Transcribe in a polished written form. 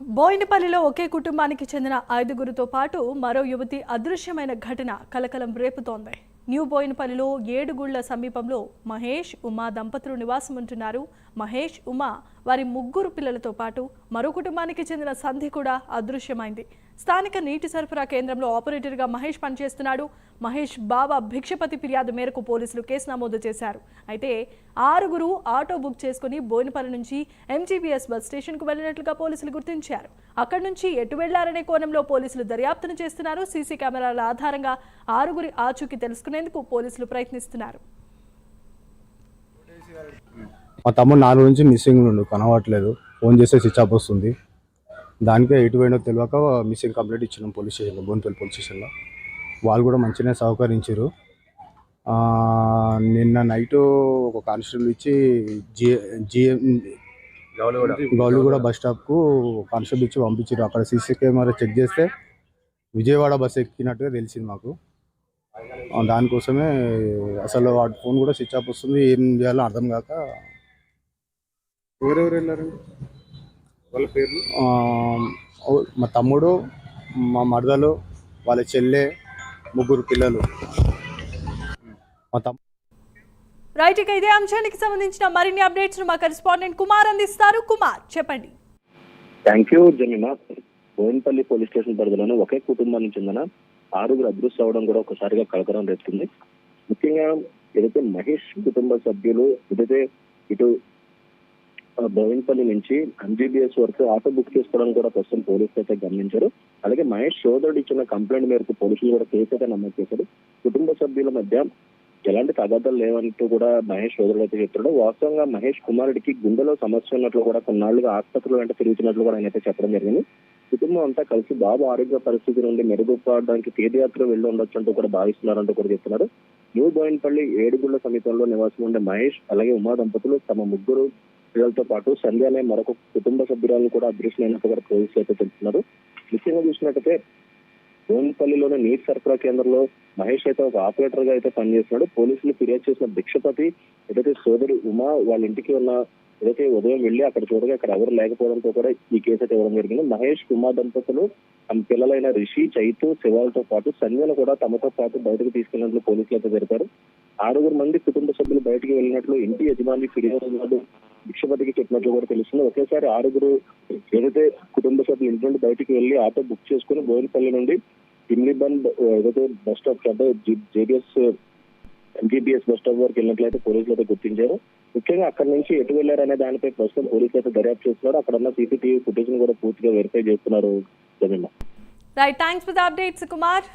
బోయినపల్లిలో ఒకే కుటుంబానికి చెందిన 5గురితో పాటు మరో యువతి అదృశ్యమైన ఘటన కలకలం రేపుతోంది. న్యూ బోయినపల్లిలో 7 గుళ్ల సమీపంలో మహేష్, ఉమా దంపతులు నివాసం ఉంటున్నారు. మహేష్, ఉమా వారి 3 పిల్లలతో పాటు మరో కుటుంబానికి చెందిన సంధి కూడా అదృశ్యమైంది. స్థానిక నీటి సరఫరా కేంద్రంలో ఆపరేటర్గా మహేష్ పనిచేస్తున్నాడు. మహేష్ బావ భిక్షపతి ఫిర్యాదు మేరకు పోలీసులు కేసు నమోదు చేశారు. అయితే 6 ఆటో బుక్ చేసుకుని బోయినపల్లి నుంచి ఎంజీబీఎస్ బస్ స్టేషన్కు వెళ్లినట్లుగా పోలీసులు గుర్తించారు. అక్కడి నుంచి ఎటు వెళ్లారనే కోణంలో పోలీసులు దర్యాప్తును చేస్తున్నారు. సీసీ కెమెరాల ఆధారంగా 6 ఆచూకీ తెలుసుకునేందుకు పోలీసులు ప్రయత్నిస్తున్నారు. మా తమ్ముడు 4 నుంచి మిస్సింగ్ ఉండు, కనవట్లేదు. ఫోన్ చేస్తే స్విచ్ ఆఫ్ వస్తుంది. దానికే ఎటు పోయినో తెలియక మిస్సింగ్ కంప్లైంట్ ఇచ్చినాం పోలీస్ స్టేషన్లో, బోయినపల్లి పోలీస్ స్టేషన్లో. వాళ్ళు కూడా మంచిగానే సహకరించారు. నిన్న నైటు ఒక కానిస్టేబుల్ ఇచ్చి గౌలిగూడ బస్ స్టాప్కు కానిస్టేబుల్ ఇచ్చి పంపించారు. అక్కడ సీసీ కెమెరా చెక్ చేస్తే విజయవాడ బస్సు ఎక్కినట్టుగా తెలిసింది మాకు. దానికోసమే అసలు వాడి ఫోన్ కూడా స్విచ్ ఆఫ్ వస్తుంది. ఏం చేయాలో అర్థం కాక. ఎవరెవరు వెళ్ళారండి వాళ్ళ పేర్లు? మా తమ్ముడు, మా మరదలు, వాళ్ళ చెల్లె, 3 పిల్లలు. మా రైట్, ఇక ఇదే అంశానికి సంబంధించిన మరిన్ని అప్డేట్స్ మా కరెస్పాండెంట్ కుమార్ అందిస్తారు. కుమార్, చెప్పండి. Thank you Jemima. Boinapalli police station పరిధిలోనే ఒకే కుటుంబానికి చెందిన 6 అదృశ్యం అవడం కూడా ఒకసారిగా కలకలం రేపుతుంది. ముఖ్యంగా ఏదైతే మహేష్ కుటుంబ సభ్యులు ఏదైతే ఇటు బోయినపల్లి నుంచి ఎంజీబీఎస్ వరకు ఆటో బుక్ చేసుకోవడం కూడా ప్రస్తుతం పోలీసులు అయితే గమనించారు. అలాగే మహేష్ సోదరుడు ఇచ్చిన కంప్లైంట్ మేరకు పోలీసులు కూడా కేసు అయితే నమోదు చేశారు. కుటుంబ సభ్యుల మధ్య ఎలాంటి తగాదాలు లేవంటూ కూడా మహేష్ సోదరుడు అయితే చెప్తున్నాడు. వాస్తవంగా మహేష్ కుమారుడికి గుండెలో సమస్య ఉన్నట్లు కూడా కొన్నాళ్లుగా ఆసుపత్రులు వెంట తిరుగుతున్నట్లు కూడా ఆయన అయితే చెప్పడం జరిగింది. కుటుంబం అంతా కలిసి బాబు ఆరోగ్య పరిస్థితి నుండి మెరుగుపడడానికి తీర్థయాత్ర వెళ్లి ఉండొచ్చు అంటూ కూడా భావిస్తున్నారంటూ కూడా చెప్తున్నారు. న్యూ బోయినపల్లి 7 గుళ్ల సమీపంలో నివాసం ఉండే మహేష్ అలాగే ఉమా దంపతులు తమ 3 పిల్లలతో పాటు సంధ్య అనే మరొక కుటుంబ సభ్యురాలను కూడా అదృశ్యమైనట్టు కూడా పోలీసులు అయితే తెలుస్తున్నారు. ముఖ్యంగా చూసినట్టయితే బోయినపల్లిలోని నీటి సరఫరా కేంద్రంలో మహేష్ అయితే ఒక ఆపరేటర్ గా అయితే పనిచేస్తున్నాడు. పోలీసులు ఫిర్యాదు చేసిన భిక్షపతి ఏదైతే సోదరి ఉమా వాళ్ళ ఇంటికి ఉన్న ఏదైతే ఉదయం వెళ్లి అక్కడ చూడగా అక్కడ ఎవరు లేకపోవడంతో కూడా ఈ కేసు అయితే ఇవ్వడం జరిగింది. మహేష్ ఉమా దంపతులు తమ పిల్లలైన రిషి, చైతు, శివాలతో పాటు సంధ్యను కూడా తమతో పాటు బయటకు తీసుకెళ్లినట్లు పోలీసులు అయితే తెలిపారు. 6 మంది కుటుంబ సభ్యులు బయటకు వెళ్ళినట్లు ఇంటి యజమాని ఫిర్యాదు భిక్షపతికి చెప్పినట్లు కూడా తెలుస్తుంది. ఒకేసారి 6 ఏదైతే కుటుంబ సభ్యులు ఇంటి నుండి బయటకు వెళ్లి ఆటో బుక్ చేసుకుని బోయినపల్లి నుండి ఇమ్లిబంద్ ఏదైతే బస్ స్టాప్ అంటే ఎంజీబీఎస్ బస్ స్టాప్ వరకు వెళ్ళినట్లయితే పోలీసులు అయితే గుర్తించారు. ముఖ్యంగా అక్కడి నుంచి ఎటు వెళ్లారనే దానిపై ప్రస్తుతం పోలీసులు అయితే దర్యాప్తు చేస్తున్నారు. అక్కడ ఉన్న సీసీటీవీ ఫుటేజ్ కూడా పూర్తిగా వెరిఫై చేస్తున్నారు. Right, thanks for the updates Kumar.